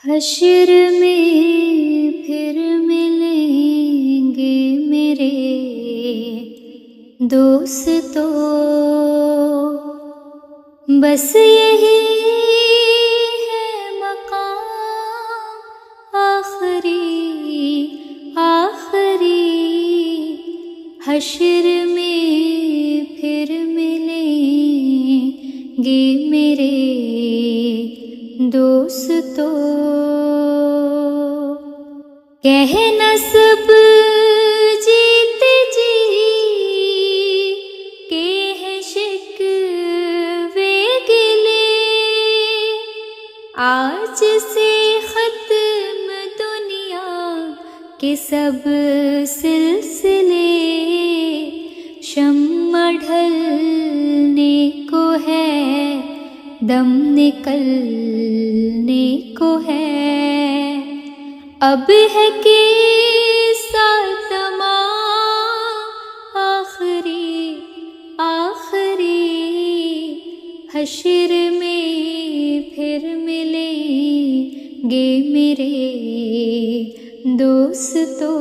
حشر میں پھر ملیں گے میرے دوستو، بس یہی ہے مقام آخری آخری۔ حشر میں پھر ملیں گے میرے دوستو، کہنا سب جیتے جی کہ ہے شکوے گلے، آج سے ختم دنیا کے سب سلسلے، شمع ڈھلنے کو ہے، دم نکلنے کو ہے، اب ہے کہ ساتھ تمام آخری آخری۔ حشر میں پھر ملیں گے میرے دوستو۔